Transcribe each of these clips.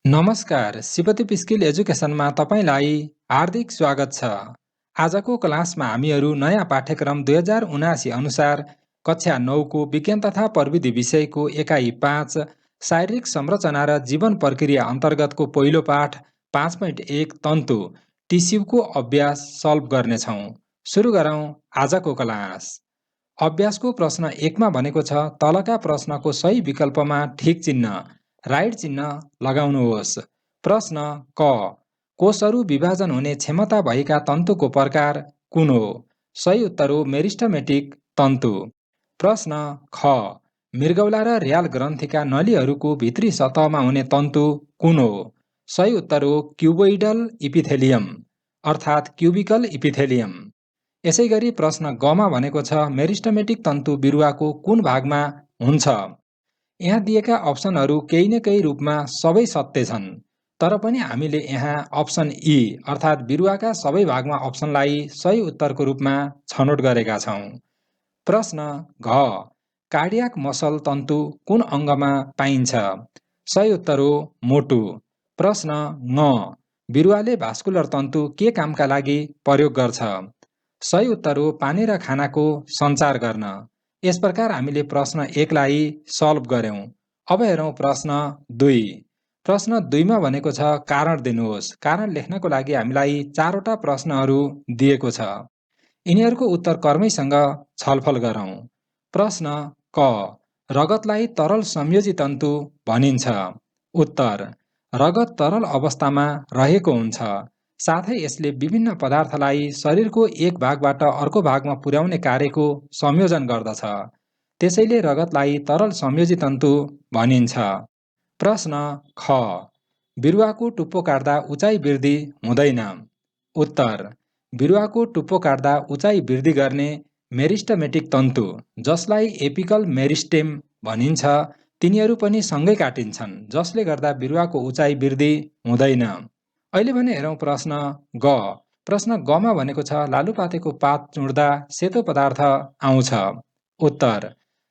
नमस्कार, शिवदीप स्किल एजुकेसनमा तपाईलाई हार्दिक स्वागत छ। आजको क्लासमा हामीहरू नयाँ पाठ्यक्रम 2079 अनुसार कक्षा 9 को विज्ञान तथा प्रविधि विषयको एकाइ 5 शारीरिक संरचना र जीवन प्रक्रिया अन्तर्गतको पहिलो पाठ 5.1 तन्तु टिस्युको अभ्यास सल्भ गर्नेछौँ। सुरु गरौँ आजको क्लास। अभ्यासको प्रश्न 1 मा भनेको छ तलका प्रश्नको सही विकल्पमा ठिक चिन्ह राइट चिन्ह लगाउनुहोस्। प्रश्न क कोषहरू विभाजन हुने क्षमता भएका तन्तुको प्रकार कुन हो? सही उत्तर हो मेरिस्टमेटिक तन्तु। प्रश्न ख मृगौला र र्याल ग्रन्थीका नलीहरूको भित्री सतहमा हुने तन्तु कुन हो? सही उत्तर हो क्युबोइडल इपिथेलियम अर्थात् क्युबिकल इपिथेलियम। यसैगरी प्रश्न ग मा भनेको छ मेरिस्टमेटिक तन्तु बिरुवाको कुन भागमा हुन्छ? यहाँ दिएका अप्सनहरू केही न केही रूपमा सबै सत्य छन्, तर पनि हामीले यहाँ अप्सन ई अर्थात् बिरुवाका सबै भागमा अप्सनलाई सही उत्तरको रूपमा छनौट गरेका छौँ। प्रश्न घ कार्डियाक मसल तन्तु कुन अङ्गमा पाइन्छ? सही उत्तर हो मोटु। प्रश्न ङ बिरुवाले भास्कुलर तन्तु के कामका लागि प्रयोग गर्छ? सही उत्तर हो पानी र खानाको सञ्चार गर्न। यस प्रकार हामीले प्रश्न 1 लाई सल्भ गर्यौं। अब हेरौं प्रश्न 2। प्रश्न 2 मा भनेको छ कारण दिनुहोस्। कारण लेख्नको लागि हामीलाई 4 वटा प्रश्नहरू दिएको छ। यिनीहरूको उत्तर कर्मैसँग छलफल गरौं। प्रश्न क रगतलाई तरल संयोजी तन्तु भनिन्छ। उत्तर रगत तरल अवस्थामा रहेको हुन्छ, साथै यसले विभिन्न पदार्थलाई शरीरको एक भागबाट अर्को भागमा पुर्याउने कार्यको संयोजन गर्दछ। त्यसैले रगतलाई तरल संयोजी तन्तु भनिन्छ। प्रश्न ख बिरुवाको टुप्पो काट्दा उचाइ वृद्धि हुँदैन। उत्तर बिरुवाको टुप्पो काट्दा उचाइ वृद्धि गर्ने मेरिस्टमेटिक तन्तु जसलाई एपिकल मेरिस्टेम भनिन्छ तिनीहरू पनि सँगै काटिन्छन्, जसले गर्दा बिरुवाको उचाइ वृद्धि हुँदैन। अहिले भने हेरौं प्रश्न ग। प्रश्न ग मा भनेको छ लालुपातेको पात चुड्दा सेतो पदार्थ आउँछ। उत्तर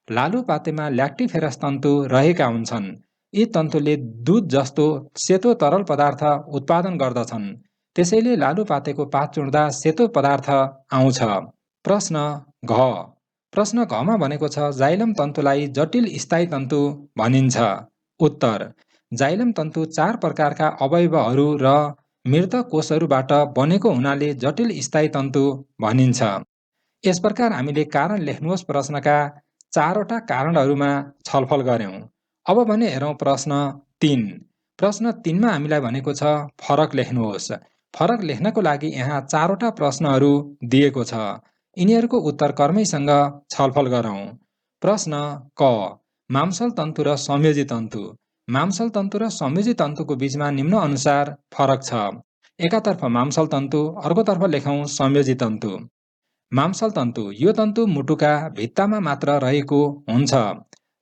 लालुपातेमा ल्याक्टिफेरस तन्तु रहेका हुन्छन्। यी तन्तुले दूध जस्तो सेतो तरल पदार्थ उत्पादन गर्दछन्, त्यसैले लालुपातेको पात चुड्दा सेतो पदार्थ आउँछ। प्रश्न घ। प्रश्न घ मा भनेको छ जाइलम तन्तुलाई जटिल स्थायी तन्तु भनिन्छ। उत्तर जाइलम तन्तु 4 प्रकारका अवयवहरू र मृत कोषहरूबाट बनेको हुनाले जटिल स्थायी तन्तु भनिन्छ। यस प्रकार हामीले कारण लेख्नुहोस् प्रश्नका 4 वटा कारणहरूमा छलफल गर्यौं। अब भने हेरौं प्रश्न 3। प्रश्न 3 मा हामीलाई भनेको छ फरक लेख्नुहोस्। फरक लेख्नको लागि यहाँ 4 वटा प्रश्नहरू दिएको छ। यिनीहरूको उत्तर कर्मैसँग छलफल गरौं। प्रश्न क मांसल तन्तु र संयोजी तन्तु। मांसल तन्तु र संयोजी तन्तुको बीचमा निम्न अनुसार फरक छ। एकातर्फ मांसल तन्तु, अर्कोतर्फ लेखौं संयोजी तन्तु। मांसल तन्तु यो तन्तु मुटुका भित्तामा मात्र रहेको हुन्छ।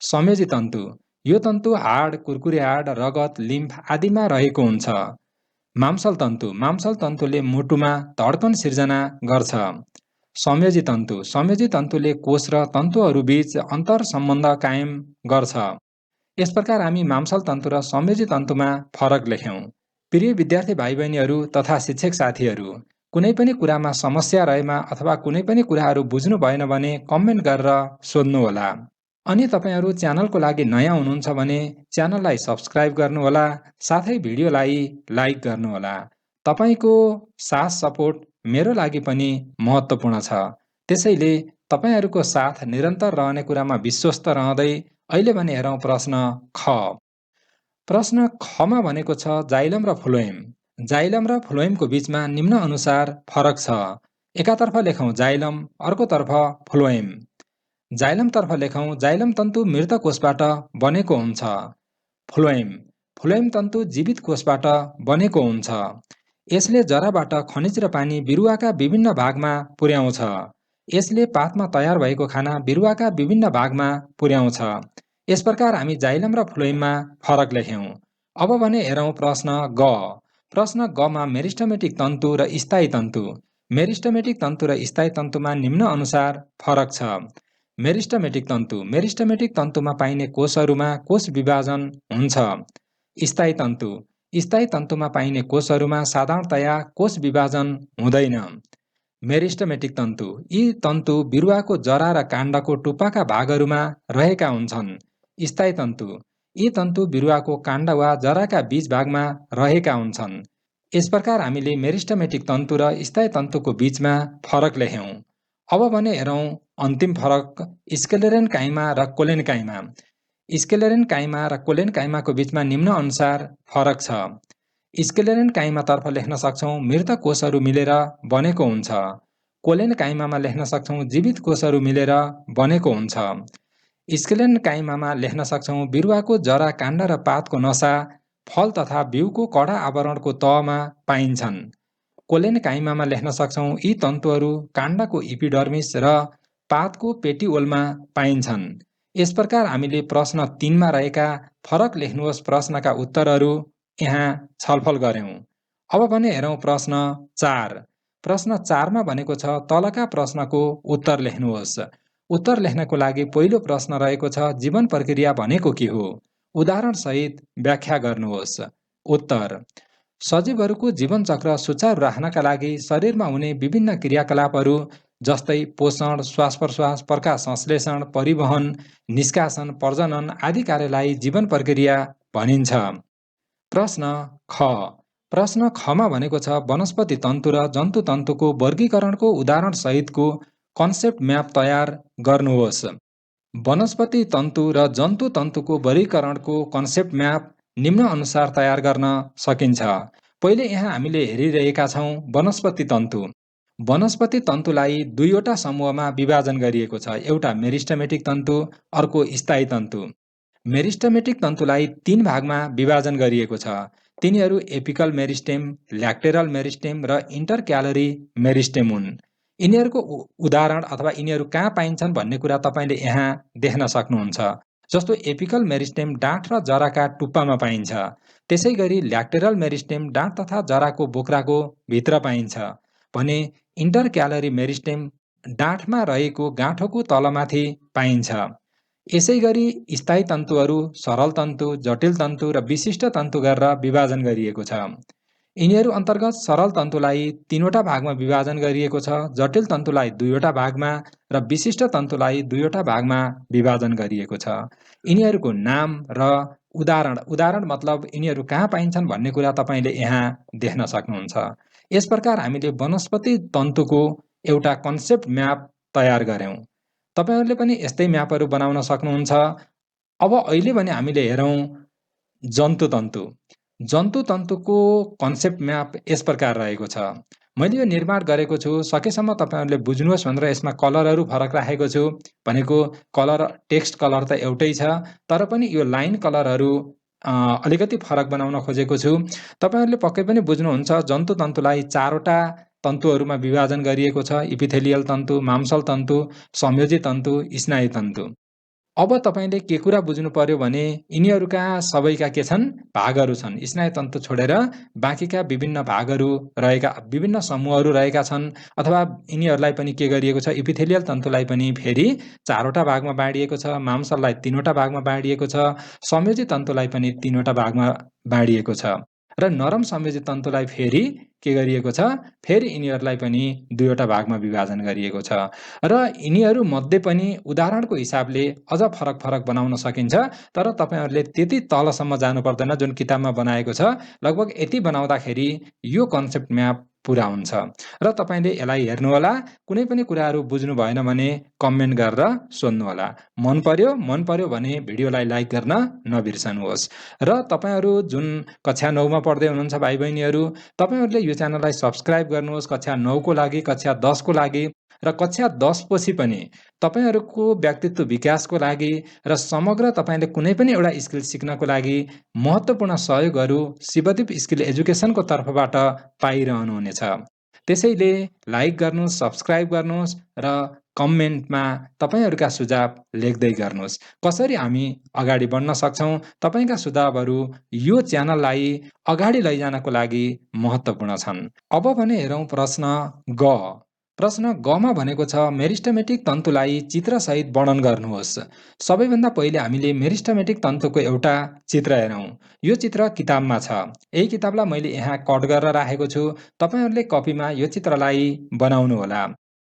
संयोजी तन्तु यो तन्तु हाड, कुरकुरे हाड, रगत, लिम्फ आदिमा रहेको हुन्छ। मांसल तन्तुले मुटुमा धड्कन सिर्जना गर्छ। संयोजी तन्तुले कोष र तन्तुहरू बीच अन्तर सम्बन्ध कायम गर्छ। यस प्रकार हामी मांसल तन्तु र संयोजी तन्तुमा फरक लेख्यौं। प्रिय विद्यार्थी भाइ बहिनीहरू तथा शिक्षक साथीहरू, कुनै पनि कुरामा समस्या रहेमा अथवा कुनै पनि कुराहरू बुझ्नु भएन भने कमेन्ट गरेर सोध्नुहोला। अनि तपाईहरू च्यानलको लागि नयाँ हुनुहुन्छ भने च्यानललाई सब्स्क्राइब गर्नुहोला, साथै भिडियोलाई लाइक गर्नुहोला। तपाईको साथ सपोर्ट मेरो लागि पनि महत्त्वपूर्ण छ। त्यसैले तपाईहरूको साथ निरन्तर रहने कुरामा विश्वस्त रहँदै अहिले भने हेरौं प्रश्न ख। प्रश्न ख मा भनेको छ जाइलम र फ्लोएम। जाइलम र फ्लोएमको बीचमा निम्न अनुसार फरक छ। एकातर्फ लेखौं जाइलम, अर्कोतर्फ फ्लोएम। जाइलम तर्फ लेखौं जाइलम तन्तु मृत कोषबाट बनेको हुन्छ। फ्लोएम तन्तु जीवित कोषबाट बनेको हुन्छ। यसले जराबाट खनिज र पानी बिरुवाका विभिन्न भागमा पुर्याउँछ। यसले पातमा तयार भएको खाना बिरुवाका विभिन्न भागमा पुर्याउँछ। यस प्रकार हामी जाइलम र फ्लोएममा फरक लेख्यौं। अब भने हेरौं प्रश्न ग। प्रश्न ग मा मेरिस्टमेटिक तन्तु र स्थायी तन्तु। मेरिस्टमेटिक तन्तु र स्थायी तन्तुमा निम्न अनुसार फरक छ। मेरिस्टमेटिक तन्तुमा पाइने कोषहरूमा कोष विभाजन हुन्छ। स्थायी स्थायी तन्तुमा पाइने कोषहरूमा साधारणतया कोष विभाजन हुँदैन। मेरिस्टेमेटिक तन्तु, यी तन्तु बिरुवाको जरा र काण्डको टुप्पाका भागहरूमा रहेका हुन्छन्। स्थायी तन्तु, यी तन्तु बिरुवाको काण्ड वा जराका बीच भागमा रहेका हुन्छन्। यस प्रकार हामीले मेरिस्टेमेटिक तन्तु र स्थायी तन्तुको बीचमा फरक लेख्यौं। अब भने हेरौं अन्तिम फरक स्क्लेरेन्काइमा र कोलेन्काइमा। स्क्लेरेन्काइमा र कोलेन्काइमाको बीचमा निम्न अनुसार फरक छ। स्क्लेरेन्काइमातर्फ लेख्न सक्छौं मृत कोषहरू मिलेर बनेको हुन्छ। कोलेन्काइमामा लेख्न सक्छौं जीवित कोषहरू मिलेर बनेको हुन्छ। स्क्लेरेन्काइमामा लेख्न सक्छौं बिरुवाको जरा, काण्ड र पातको नसा फल तथा बिउको कडा आवरणको तहमा पाइन्छन्। कोलेन्काइमामा लेख्न सक्छौं यी तन्तुहरू काण्डको इपिडर्मिस र पातको पेटिओलमा पाइन्छन्। यस प्रकार हामीले प्रश्न 3 मा रहेका फरक लेख्नुहोस् प्रश्नका उत्तरहरू यहाँ छलफल गर्यौं। अब भने हेरौं प्रश्न 4। प्रश्न 4 मा भनेको छ तलका प्रश्नको उत्तर लेख्नुहोस्। उत्तर लेख्नको लागि पहिलो प्रश्न रहेको छ जीवन प्रक्रिया भनेको के हो? उदाहरण सहित व्याख्या गर्नुहोस्। उत्तर: सजीवहरूको जीवन चक्र सुचारू राख्नका लागि शरीरमा हुने विभिन्न क्रियाकलापहरू जस्तै पोषण, श्वास प्रश्वास, प्रकाश संश्लेषण, परिवहन, निष्कासन, प्रजनन आदि कार्यलाई जीवन प्रक्रिया भनिन्छ। प्रश्न ख। प्रश्न खमा भनेको छ वनस्पति तन्तु र जन्तु तन्तुको वर्गीकरणको उदाहरण सहितको कन्सेप्ट म्याप तयार गर्नुहोस्। वनस्पति तन्तु र जन्तु तन्तुको वर्गीकरणको कन्सेप्ट म्याप निम्न अनुसार तयार गर्न सकिन्छ। पहिले यहाँ हामीले हेरिरहेका छौं वनस्पति तन्तु। वनस्पति तन्तुलाई दुईवटा समूहमा विभाजन गरिएको छ, एउटा मेरिस्टेमेटिक तन्तु, अर्को स्थायी तन्तु। मेरिस्टेमेटिक तन्तुलाई 3 भागमा विभाजन गरिएको छ। तिनीहरू एपिकल मेरिस्टेम, ल्याक्टेरल मेरिस्टेम र इन्टरक्यालरी मेरिस्टेम हुन्। यिनीहरूको उदाहरण अथवा यिनीहरू कहाँ पाइन्छन् भन्ने कुरा तपाईले यहाँ देख्न सक्नुहुन्छ। जस्तो एपिकल मेरिस्टेम डाँठ र जराका टुप्पामा पाइन्छ। त्यसैगरी ल्याक्टेरल मेरिस्टेम डाँठ तथा जराको बोक्राको भित्र पाइन्छ भने इन्टरक्यालरी मेरिस्टेम डाँठमा रहेको गाँठोको तलमाथि पाइन्छ। यसैगरी स्थायी तन्तुहरू सरल तन्तु, जटिल तन्तु र विशिष्ट तन्तु गरेर विभाजन गरिएको छ। यिनीहरू अन्तर्गत सरल तन्तुलाई 3वटा भागमा विभाजन गरिएको छ, जटिल तन्तुलाई 2वटा भागमा र विशिष्ट तन्तुलाई 2वटा भागमा विभाजन गरिएको छ। यिनीहरूको नाम र उदाहरण मतलब यिनीहरू कहाँ पाइन्छन् भन्ने कुरा तपाईले यहाँ देख्न सक्नुहुन्छ। यस प्रकार हामीले वनस्पति तन्तुको एउटा कन्सेप्ट म्याप तयार गर्यौं। तपाईहरुले पनि यस्तै म्यापहरू बनाउन सक्नुहुन्छ। अब अहिले भने हामीले हेरौं जन्तु तन्तु। जन्तु तन्तुको कन्सेप्ट म्याप यस प्रकार रहेको छ। मैले यो निर्माण गरेको छु, सकेसम्म तपाईहरुले बुझ्नुहोस् भनेर यसमा कलरहरू फरक राखेको छु। भनेको कलर, टेक्स्ट कलर त एउटै छ, तर पनि यो लाइन कलरहरू अलिकति फरक बनाउन खोजेको छु। तपाईहरुले पक्कै पनि बुझ्नुहुन्छ जन्तु तन्तुलाई 4वटा तन्तुहरूमा विभाजन गरिएको छ। इपिथेलियल तन्तु, मांसल तन्तु, संयोजी तन्तु, स्नायु तन्तु। अब तपाईले के कुरा बुझ्नु पर्यो भने यिनीहरूका सबैका के छन्? भागहरू छन्। स्नायु तन्तु छोडेर बाँकीका विभिन्न भागहरू रहेका, विभिन्न समूहहरू रहेका छन्। अथवा यिनीहरूलाई पनि के गरिएको छ? इपिथेलियल तन्तुलाई पनि फेरि 4वटा भागमा बाँडिएको छ, मांसललाई 3वटा भागमा बाँडिएको छ, संयोजी तन्तुलाई पनि 3वटा भागमा बाँडिएको छ र नरम संयोजी तन्तुलाई फेरि के गरिएको छ? फेरि यिनीहरूलाई पनि 2वटा भागमा विभाजन गरिएको छ र यिनीहरू मध्ये पनि उदाहरणको हिसाबले अझ फरक फरक बनाउन सकिन्छ। तर तपाईहरुले त्यति तलसम्म जानु पर्दैन जुन किताबमा बनाएको छ। लगभग यति बनाउँदाखेरि यो कन्सेप्ट म्याप पूरा हुन्छ र तपाईले यसलाई हेर्नु होला। कुनै पनि कुराहरू बुझ्नु भएन भने कमेन्ट गरेर सोध्नु होला। मन पर्यो भने भिडियोलाई लाइक गर्न नबिर्सनुहोस् र तपाईहरु जुन कक्षा 9 मा पढ्दै हुनुहुन्छ भाइ बहिनीहरू, तपाईहरुले यो च्यानललाई सब्स्क्राइब गर्नुहोस् कक्षा 9 को लागि, कक्षा 10 को लागि र कक्षा 10 पछि पनि तपाईहरुको व्यक्तित्व विकासको लागि र समग्र तपाईले कुनै पनि एउटा स्किल सिक्नको लागि महत्त्वपूर्ण सहयोगहरू शिवदीप स्किल एजुकेसनको तर्फबाट पाइरहनुहुनेछ। त्यसैले लाइक गर्नुहोस्, सब्स्क्राइब गर्नुहोस् र कमेन्टमा तपाईहरुका सुझाव लेख्दै गर्नुहोस्। कसरी हामी अगाडि बढ्न सक्छौं? तपाईका सुझावहरू यो च्यानललाई अगाडि लैजानको लागि महत्त्वपूर्ण छन्। अब भने हेरौं प्रश्न ग। प्रश्न गमा भनेको छ मेरिस्टमेटिक तन्तुलाई चित्रसहित वर्णन गर्नुहोस्। सबैभन्दा पहिले हामीले मेरिस्टमेटिक तन्तुको एउटा चित्र हेरौँ। यो चित्र किताबमा छ। यही किताबलाई मैले यहाँ कट गरेर राखेको छु। तपाईहरुले कपीमा यो चित्रलाई बनाउनु होला।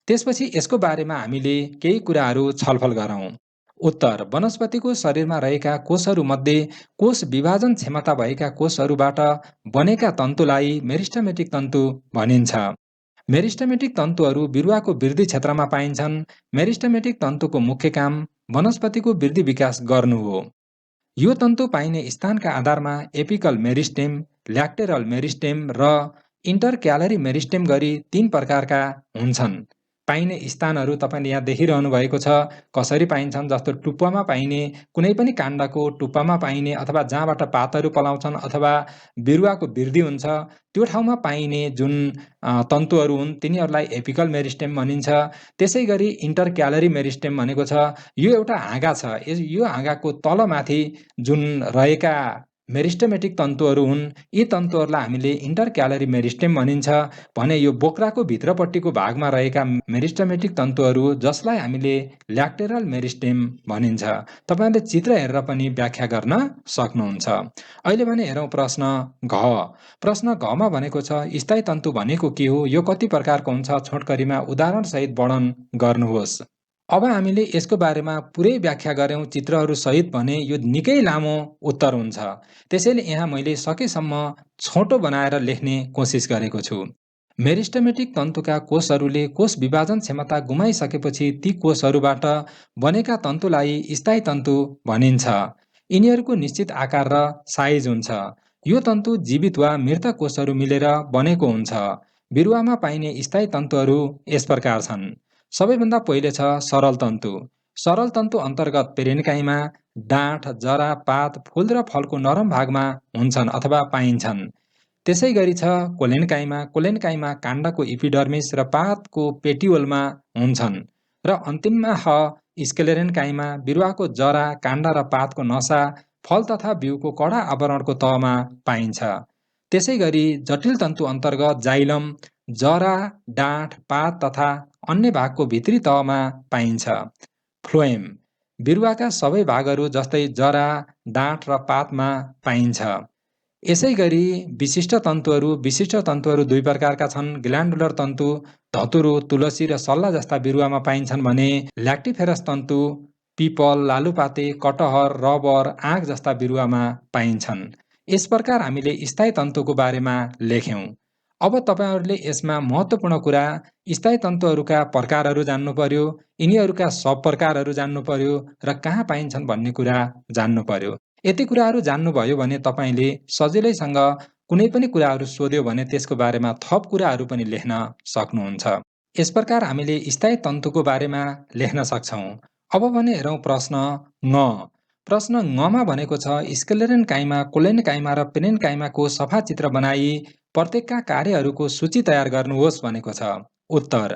त्यसपछि यसको बारेमा हामीले केही कुराहरू छलफल गरौँ। उत्तर: वनस्पतिको शरीरमा रहेका कोषहरूमध्ये कोष विभाजन क्षमता भएका कोषहरूबाट बनेका तन्तुलाई मेरिस्टमेटिक तन्तु भनिन्छ। मेरिस्टमेटिक तन्तुहरू बिरुवाको वृद्धि क्षेत्रमा पाइन्छन्। मेरिस्टमेटिक तन्तुको मुख्य काम वनस्पतिको वृद्धि विकास गर्नु हो। यो तन्तु पाइने स्थानका आधारमा एपिकल मेरिस्टेम, ल्याक्टेरल मेरिस्टेम र इन्टरक्यालरी मेरिस्टेम गरी 3 प्रकारका हुन्छन्। पाइने स्थानहरू तपाईले यहाँ देखिरहनु भएको छ कसरी पाइन्छन्, जस्तो टुप्पामा पाइने, कुनै पनि काण्डको टुप्पामा पाइने अथवा जहाँबाट पातहरू पलाउँछन् अथवा बिरुवाको वृद्धि हुन्छ त्यो ठाउँमा पाइने जुन तन्तुहरू हुन् तिनीहरूलाई एपिकल मेरिस्टेम भनिन्छ। त्यसै गरी इन्टरक्यालरी मेरिस्टेम भनेको छ यो एउटा हाँगा छ। यो हाँगाको तलमाथि जुन रहेका मेरिस्टमेटिक तन्तुहरू हुन् यी तन्तुहरूलाई हामीले इन्टरक्यालरी मेरिस्टेम भनिन्छ भने यो बोक्राको भित्रपट्टिको भागमा रहेका मेरिस्टमेटिक तन्तुहरू जसलाई हामीले ल्याक्टेरल मेरिस्टेम भनिन्छ। तपाईहरुले चित्र हेरेर पनि व्याख्या गर्न सक्नुहुन्छ। अहिले भने हेरौँ प्रश्न घ। प्रश्न घमा भनेको छ स्थायी तन्तु भनेको के हो, यो कति प्रकारको हुन्छ, छोटकरीमा उदाहरण सहित वर्णन गर्नुहोस्। अब हामीले यसको बारेमा पुरै व्याख्या गर्यौं चित्रहरू सहित भने यो निकै लामो उत्तर हुन्छ। त्यसैले यहाँ मैले सकेसम्म छोटो बनाएर लेख्ने कोसिस गरेको छु। मेरिस्टमेटिक तन्तुका कोषहरूले कोष विभाजन क्षमता गुमाइसकेपछि ती कोषहरूबाट बनेका तन्तुलाई स्थायी तन्तु भनिन्छ। यिनीहरूको निश्चित आकार र साइज हुन्छ। यो तन्तु जीवित वा मृत कोषहरू मिलेर बनेको हुन्छ। बिरुवामा पाइने स्थायी तन्तुहरू यस प्रकार छन्। सबैभन्दा पहिले छ सरल तन्तु। सरल तन्तु अन्तर्गत पेरेन्काइमा डाँठ, जरा, पात, फूल र फलको नरम भागमा हुन्छन् अथवा पाइन्छन्। त्यसै गरी छ कोलेन्काइमा। कोलेन्काइमा काण्डको इपिडर्मिस र पातको पेटियोलमा हुन्छन् र अन्तिममा स्क्लेरेन्काइमा बिरुवाको जरा, काण्ड र पातको नसा, फल तथा बिउको कडा आवरणको तहमा पाइन्छ। त्यसै गरी जटिल तन्तु अन्तर्गत जाइलम जरा, डाँठ, पात तथा अन्य भागको भित्री तहमा पाइन्छ। फ्लोएम बिरुवाका सबै भागहरू जस्तै जरा, डाँठ र पातमा पाइन्छ। यसै गरी विशिष्ट तन्तुहरू 2 प्रकारका छन्। ग्ल्यान्डुलर तन्तु धतुरो, तुलसी र सल्ला जस्ता बिरुवामा पाइन्छन् भने ल्याक्टिफेरस तन्तु पिपल, लालुपाते, कटहर, रबर, आँक जस्ता बिरुवामा पाइन्छन्। यस प्रकार हामीले स्थायी तन्तुको बारेमा लेख्यौं। अब तपाईहरुले यसमा महत्त्वपूर्ण कुरा स्थायी तन्तुहरूका प्रकारहरू जान्नु पर्यो, यिनीहरूका सब प्रकारहरू जान्नु पर्यो र कहाँ पाइन्छन् भन्ने कुरा जान्नु पर्यो। यति कुराहरू जान्नुभयो भने तपाईले सजिलैसँग कुनै पनि कुराहरू सोध्यो भने त्यसको बारेमा थप कुराहरू पनि लेख्न सक्नुहुन्छ। यस प्रकार हामीले स्थायी तन्तुको बारेमा लेख्न सक्छौं। अब भने हेरौँ प्रश्न ङ। प्रश्न ङमा भनेको छ स्क्लेरेन्काइमा, कोलेन्काइमा र पेरेन्काइमाको सफा चित्र बनाई प्रत्येकका कार्यहरूको सूची तयार गर्नुहोस् भनेको छ। उत्तर: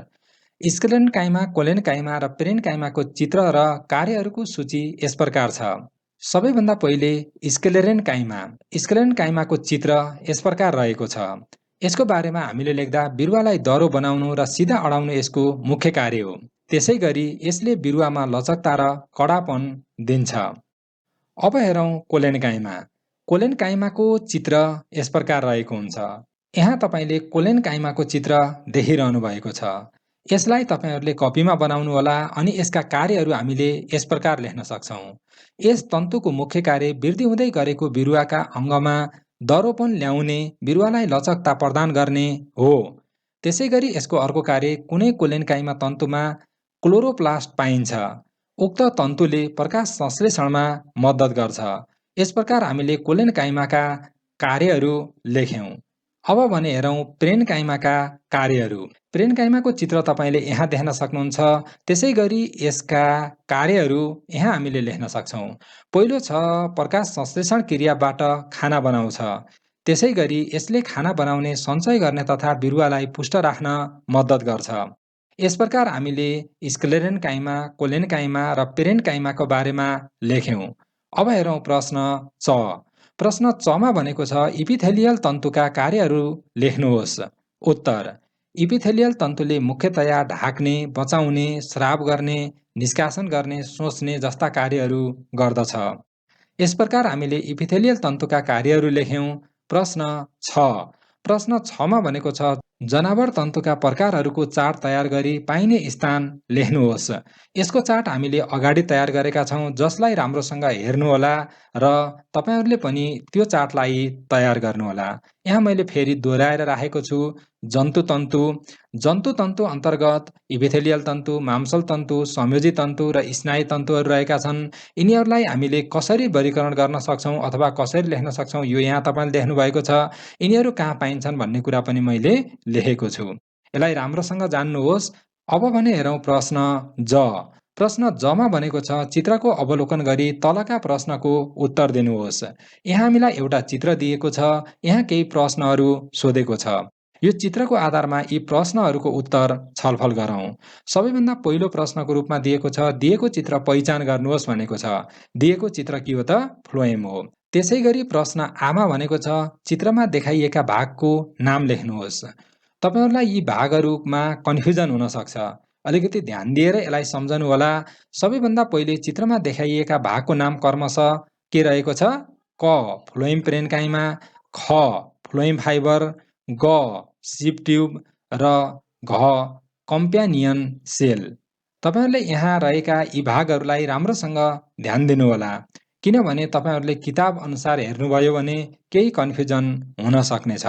स्क्लेरेन्काइमा, कोलेन्काइमा र पेरेन्काइमाको चित्र र कार्यहरूको सूची यस प्रकार छ। सबैभन्दा पहिले स्क्लेरेन्काइमा। स्क्लेरेन्काइमाको चित्र यस प्रकार रहेको छ। यसको बारेमा हामीले लेख्दा बिरुवालाई दह्रो बनाउनु र सिधा अडाउनु यसको मुख्य कार्य हो। त्यसै गरी यसले बिरुवामा लचकता र कडापन दिन्छ। अब हेरौँ कोलेन्काइमा। कोलेन्काइमाको चित्र यस प्रकार रहेको हुन्छ। यहाँ तपाईले कोलेन्काइमाको चित्र देखिरहनु भएको छ। यसलाई तपाईहरुले कपीमा बनाउनु होला अनि यसका कार्यहरू हामीले यस प्रकार लेख्न सक्छौं। यस तन्तुको मुख्य कार्य वृद्धि हुँदै गरेको बिरुवाका अङ्गमा दह्रोपन ल्याउने, बिरुवालाई लचकता प्रदान गर्ने हो। त्यसै गरी यसको अर्को कार्य कुनै कोलेन्काइमा तन्तुमा क्लोरोप्लास्ट पाइन्छ। उक्त तन्तुले प्रकाश संश्लेषणमा मद्दत गर्छ। यस प्रकार हामीले कोलेन्काइमाका कार्यहरू लेख्यौं। अब भने हेरौँ पेरेन्काइमाका कार्यहरू। पेरेन्काइमाको चित्र तपाईले यहाँ देख्न सक्नुहुन्छ। त्यसै गरी यसका कार्यहरू यहाँ हामीले लेख्न सक्छौं। पहिलो छ प्रकाश संश्लेषण क्रियाबाट खाना बनाउँछ। त्यसै गरी यसले खाना बनाउने, सञ्चय गर्ने तथा बिरुवालाई पुष्ट राख्न मद्दत गर्छ। यस प्रकार हामीले स्क्लेरेन्काइमा, कोलेन्काइमा र पेरेन्काइमाको बारेमा लेख्यौं। अब हेरौँ प्रश्न च। प्रश्न चमा भनेको छ इपिथेलियल तन्तुका कार्यहरू लेख्नुहोस्। उत्तर: इपिथेलियल तन्तुले मुख्यतया ढाक्ने, बचाउने, स्राव गर्ने, निष्कासन गर्ने, सोच्ने जस्ता कार्यहरू गर्दछ। यस प्रकार हामीले इपिथेलियल तन्तुका कार्यहरू लेख्यौं। प्रश्न 6। प्रश्न 6 मा भनेको छ जनावर तन्तुका प्रकारहरूको चार्ट तयार गरी पाइने स्थान लेख्नुहोस्। यसको चार्ट हामीले अगाडि तयार गरेका छौं, जसलाई राम्रोसँग हेर्नुहोला र तपाईहरुले पनि त्यो चार्टलाई तयार गर्नुहोला। यहाँ मैले फेरि दोहोऱ्याएर राखेको छु। जन्तु तन्तु। जन्तु तन्तु अन्तर्गत इपिथेलियल तन्तु, मांसल तन्तु, संयोजी तन्तु र स्नायु तन्तुहरू रहेका छन्। यिनीहरूलाई हामीले कसरी वर्गीकरण गर्न सक्छौं अथवा कसरी लेख्न सक्छौं यो यहाँ तपाईले देख्नु भएको छ। यिनीहरू कहाँ पाइन्छन् भन्ने कुरा पनि मैले लेखेको छु। यसलाई राम्रोसँग जान्नुहोस्। अब भने हेरौं प्रश्न ज। प्रश्न ज मा भनेको छ चित्रको अवलोकन गरी तलका प्रश्नको उत्तर दिनुहोस्। यहाँ हामीलाई एउटा चित्र दिएको छ। यहाँ केही प्रश्नहरू सोधेको छ। यो चित्रको आधारमा यी प्रश्नहरूको उत्तर छलफल गरौं। सबैभन्दा पहिलो प्रश्नको रूपमा दिएको छ दिएको चित्र पहिचान गर्नुहोस् भनेको छ। दिएको चित्र के हो त? फ्लोएम हो। त्यसैगरी प्रश्न आ मा भनेको छ चित्रमा देखाइएका भागको नाम लेख्नुहोस्। तपाईहरुलाई यी भागहरूमा कन्फ्युजन हुन सक्छ। अलिकति ध्यान दिएर यसलाई सम्झनु होला। सबैभन्दा पहिले चित्रमा देखाइएका भागको नाम क्रमशः के रहेको छ? क फ्लोएम पेरेन्काइमा, ख फ्लोएम फाइबर, ग सिप ट्युब र घ कम्प्यानियन सेल। तपाईहरुले यहाँ रहेका यी भागहरूलाई राम्रोसँग ध्यान दिनुहोला, किनभने तपाईहरुले किताब अनुसार हेर्नुभयो भने केही कन्फ्युजन हुन सक्नेछ।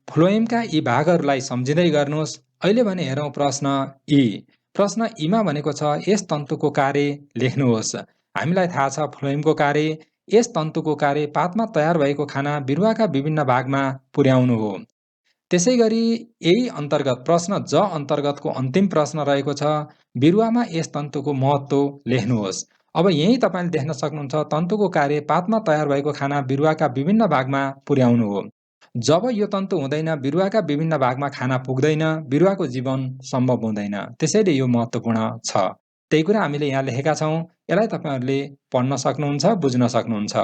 फ्लोएमका यी भागहरूलाई सम्झिँदै गर्नुहोस्। अहिले भने हेरौं प्रश्न ई। प्रश्न ई मा भनेको छ यस तन्तुको कार्य लेख्नुहोस्। हामीलाई थाहा छ फ्लोएमको कार्य। यस तन्तुको कार्य पातमा तयार भएको खाना बिरुवाका विभिन्न भागमा पुर्याउनु हो। त्यसैगरी यही अन्तर्गत प्रश्न ज अन्तर्गतको अन्तिम प्रश्न रहेको छ बिरुवामा यस तन्तुको महत्त्व लेख्नुहोस्। अब यही तपाईले देख्न सक्नुहुन्छ तन्तुको कार्य पातमा तयार भएको खाना बिरुवाका विभिन्न भागमा पुर्याउनु हो। जब यो तन्तु हुँदैन बिरुवाका विभिन्न भागमा खाना पुग्दैन, बिरुवाको जीवन सम्भव हुँदैन। त्यसैले यो महत्त्वपूर्ण छ। त्यही कुरा हामीले यहाँ लेखेका छौं। यसलाई तपाईहरुले पढ्न सक्नुहुन्छ, बुझ्न सक्नुहुन्छ।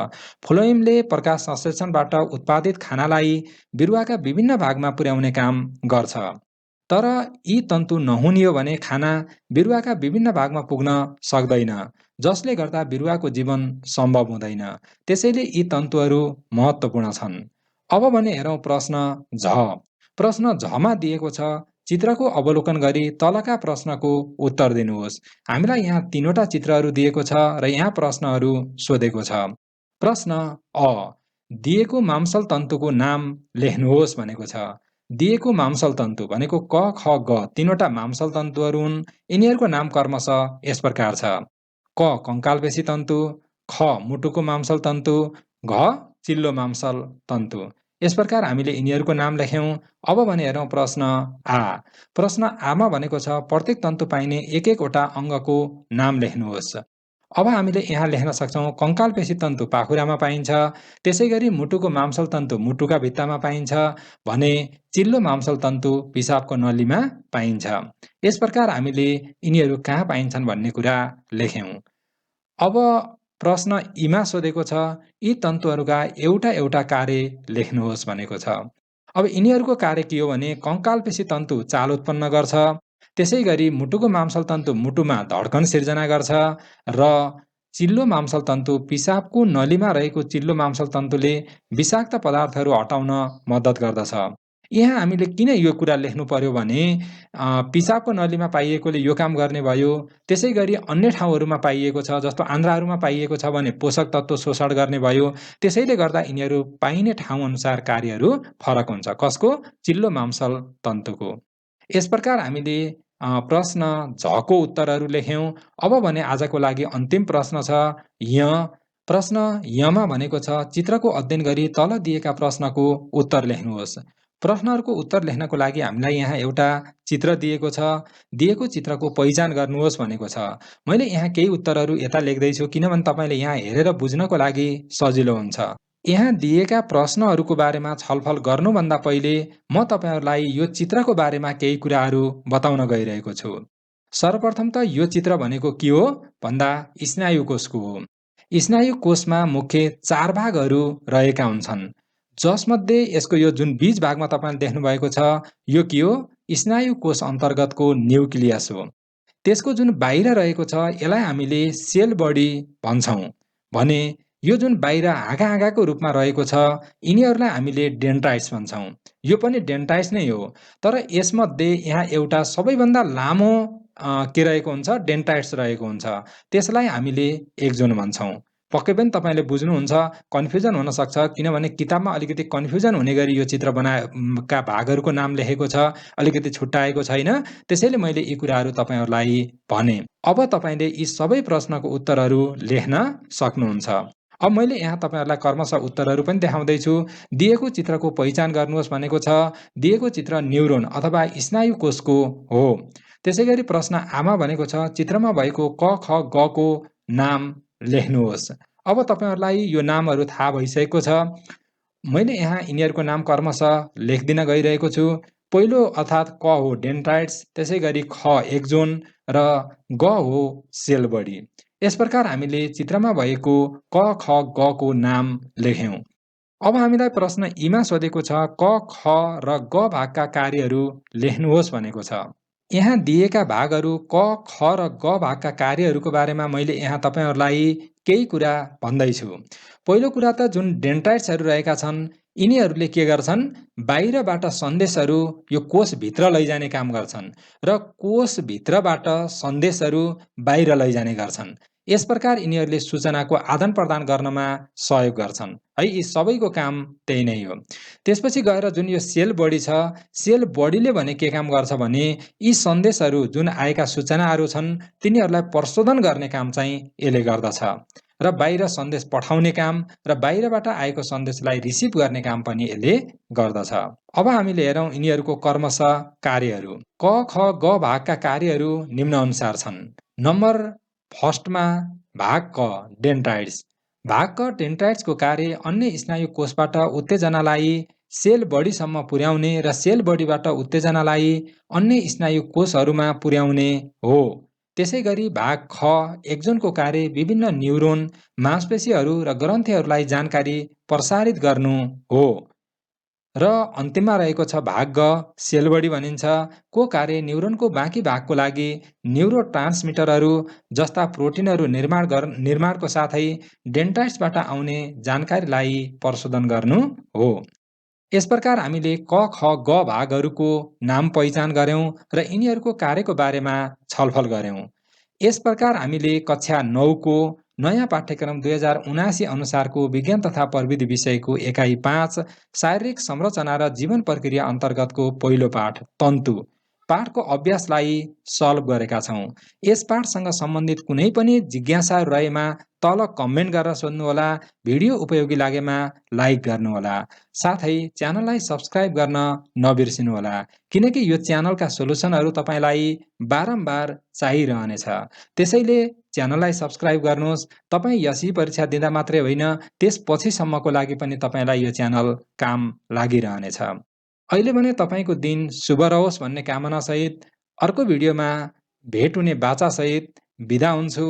फ्लोएमले प्रकाश संश्लेषणबाट उत्पादित खानालाई बिरुवाका विभिन्न भागमा पुर्याउने काम गर्छ। तर यी तन्तु नहुने हो भने खाना बिरुवाका विभिन्न भागमा पुग्न सक्दैन, जसले गर्दा बिरुवाको जीवन सम्भव हुँदैन। त्यसैले यी तन्तुहरू महत्त्वपूर्ण छन्। अब भने हेरौं प्रश्न झ। प्रश्न झ मा दिएको छ चित्रको अवलोकन गरी तलका प्रश्नको उत्तर दिनुहोस्। हामीलाई यहाँ तीनवटा चित्रहरू दिएको छ र यहाँ प्रश्नहरू सोधेको छ। प्रश्न अ दिएको मांसल तन्तुको नाम लेख्नुहोस् भनेको छ। दिएको मांसल तन्तु भनेको क ख ग तीनवटा मांसल तन्तुहरू हुन्। यिनीहरूको नाम क्रमशः यस प्रकार छ। क कंकालपेशी तन्तु, ख मुटुको मांसल तन्तु, घ चिल्लो मांसल तन्तु। यस प्रकार हामीले यिनीहरूको नाम लेख्यौं। अब भने हेरौं प्रश्न आ। प्रश्न आ मा भनेको छ प्रत्येक तन्तु पाइने एक एकवटा अंगको नाम लेख्नुहोस्। अब हामीले यहाँ लेख्न सक्छौं कंकालपेशी तन्तु पाखुरामा पाइन्छ, त्यसैगरी मुटुको मांसल तन्तु मुटुका भित्तामा पाइन्छ भने चिल्लो मांसल तन्तु पिसाबको नलीमा पाइन्छ। यस प्रकार हामीले यिनीहरू कहाँ पाइन्छन् भन्ने कुरा लेख्यौं। अब प्रश्न ई मा सोधेको छ यी तन्तुहरूका एउटा एउटा कार्य लेख्नुहोस् भनेको छ। अब यिनीहरूको कार्य के हो भने कंकालपेशी तन्तु चाल उत्पन्न गर्छ, त्यसैगरी मुटुको मांसल तन्तु मुटुमा धड्कन सिर्जना गर्छ र चिल्लो मांसल तन्तु पिसाबको नलीमा रहेको चिल्लो मांसल तन्तुले विषाक्त पदार्थहरू हटाउन मद्दत गर्दछ। यहाँ हामीले किन यो कुरा लेख्नु पर्यो भने पिसाबको नलीमा पाइएकोले यो काम गर्ने भयो, त्यसैगरी अन्य ठाउँहरूमा पाइएको छ जस्तो आन्द्राहरूमा पाइएको छ भने पोषक तत्त्व शोषण गर्ने भयो। त्यसैले गर्दा यिनीहरू पाइने ठाउँ अनुसार कार्यहरू फरक हुन्छ। कसको? चिल्लो मांसल तन्तुको। यस प्रकार हामीले प्रश्न झ को उत्तरहरू लेख्यौं। अब भने आजको लागि अन्तिम प्रश्न छ य। प्रश्न य मा भनेको छ चित्रको अध्ययन गरी तल दिएका प्रश्नको उत्तर लेख्नुहोस्। प्रश्नहरूको उत्तर लेख्नको लागि हामीलाई यहाँ एउटा चित्र दिएको छ। दिएको चित्रको पहिचान गर्नुहोस् भनेको छ। मैले यहाँ केही उत्तरहरू यता लेख्दैछु किनभने तपाईले यहाँ हेरेर बुझ्नको लागि सजिलो हुन्छ। यहाँ दिएका प्रश्नहरूको बारेमा छलफल गर्नुभन्दा पहिले म तपाईहरुलाई यो चित्रको बारेमा केही कुराहरू बताउन गइरहेको छु। सर्वप्रथम त यो चित्र भनेको के हो भन्दा स्नायु कोषको हो। स्नायु कोषमा मुख्य 4 भागहरू रहेका हुन्छन्, जसमध्ये यसको यो जुन बीज भागमा तपाईले देख्नु भएको छ यो के हो? स्नायु कोष अन्तर्गतको न्युक्लियस हो। त्यसको जुन बाहिर रहेको छ यसलाई हामीले सेल बडी भन्छौँ भने यो जुन बाहिर हाँगाको रूपमा रहेको छ यिनीहरूलाई हामीले डेन्ड्राइट्स भन्छौँ। यो पनि डेन्ड्राइट्स नै हो, तर यसमध्ये यहाँ एउटा सबैभन्दा लामो के रहेको हुन्छ, डेन्ड्राइट्स रहेको हुन्छ, त्यसलाई हामीले एक्जोन भन्छौँ। पक्कै पनि तपाईँले बुझ्नुहुन्छ, कन्फ्युजन हुनसक्छ किनभने किताबमा अलिकति कन्फ्युजन हुने गरी यो चित्र बनाएका भागहरूको नाम लेखेको छ, अलिकति छुट्याएको छैन, त्यसैले मैले यी कुराहरू तपाईँहरूलाई भने। अब तपाईँले यी सबै प्रश्नको उत्तरहरू लेख्न सक्नुहुन्छ। अब मैले यहाँ तपाईँहरूलाई क्रमशः उत्तरहरू पनि देखाउँदैछु। दिएको चित्रको पहिचान गर्नुहोस् भनेको छ। दिएको चित्र न्युरोन अथवा स्नायु कोषको हो। त्यसै गरी प्रश्न आमा भनेको छ चित्रमा भएको क ख ग को नाम लेख्नुहोस्। अब तपाईँहरूलाई यो नामहरू थाहा भइसकेको छ। मैले यहाँ यिनीहरूको नाम क्रमशः लेख्दिन गइरहेको छु। पहिलो अर्थात् क हो डेन्ड्राइट्स, त्यसै गरी ख एक्जोन र ग हो सेल बडी। यस प्रकार हामीले चित्रमा भएको क ख ग को नाम लेख्यौं। अब हामीलाई प्रश्न यीमा सोधेको छ क ख र ग भागका कार्यहरू लेख्नुहोस् भनेको छ। यहाँ दिएका भागहरू क ख र ग भागका कार्यहरूको बारेमा मैले यहाँ तपाईँहरूलाई केही कुरा भन्दैछु। पहिलो कुरा त जुन डेन्ड्राइट्सहरू रहेका छन् यिनीहरूले के गर्छन्, बाहिरबाट सन्देशहरू यो कोषभित्र लैजाने काम गर्छन् र कोषभित्रबाट सन्देशहरू बाहिर लैजाने गर्छन्। यस प्रकार यिनीहरूले सूचनाको आदान प्रदान गर्नमा सहयोग गर्छन् है। यी सबैको काम त्यही नै हो। त्यसपछि गएर जुन यो सेल बडी छ, सेल बडीले भने के काम गर्छ भने यी सन्देशहरू जुन आएका सूचनाहरू छन् तिनीहरूलाई प्रशोधन गर्ने काम चाहिँ यसले गर्दछ र बाहिर सन्देश पठाउने काम र बाहिरबाट आएको सन्देशलाई रिसिभ गर्ने काम पनि यसले गर्दछ। अब हामीले हेरौँ यिनीहरूको क्रमशः कार्यहरू। क ख ग भागका कार्यहरू निम्न अनुसार छन्। नम्बर फर्स्टमा भाग क डेन्ड्राइट्स। भाग क डेन्ड्राइट्सको कार्य अन्य स्नायु कोषबाट उत्तेजनालाई सेल बडीसम्म पुर्याउने र सेल बडीबाट उत्तेजनालाई अन्य स्नायु कोषहरूमा पुर्याउने हो। त्यसै गरी भाग ख एक्जोनको कार्य विभिन्न न्युरोन, मांसपेशीहरू र ग्रन्थीहरूलाई जानकारी प्रसारित गर्नु हो। र अन्तिममा रहेको छ भाग ग सेल बडी भनिन्छ, को कार्य न्युरोनको बाँकी भागको लागि न्युरोट्रान्समिटरहरू जस्ता प्रोटिनहरू निर्माणको साथै डेन्ड्राइट्सबाट आउने जानकारीलाई प्रशोधन गर्नु हो। यस प्रकार हामीले क ख ग भागहरूको नाम पहिचान गर्यौं र यिनीहरूको कार्यको बारेमा छलफल गर्यौं। यस प्रकार हामीले कक्षा 9 को नयाँ पाठ्यक्रम 2079 अनुसारको विज्ञान तथा प्रविधि विषयको एकाइ 5 शारीरिक संरचना र जीवन प्रक्रिया अन्तर्गतको पहिलो पाठ तन्तु पाठको अभ्यासलाई सल्भ गरेका छौं। यस पाठसँग सम्बन्धित कुनै पनि जिज्ञासा रहेमा तल कमेन्ट गरेर सोध्नुहोला। भिडियो उपयोगी लागेमा लाइक गर्नुहोला। साथै च्यानललाई सब्स्क्राइब गर्न नबिर्सिनुहोला किनकि यो च्यानलका सोलुसनहरू तपाईलाई बारम्बार चाहिरहनेछ। त्यसैले च्यानललाई सब्स्क्राइब गर्नुहोस्। तपाई एसई परीक्षा दिँदा मात्रै होइन त्यसपछि सम्मको लागि पनि तपाईलाई यो च्यानल काम लागिरहनेछ। अहिले भने तपाईको दिन शुभ रहोस् भन्ने कामना सहित अर्को भिडियोमा भेट हुने बाचा सहित बिदा हुन्छु।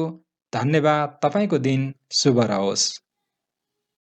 धन्यवाद। तपाईको दिन शुभ रहोस्।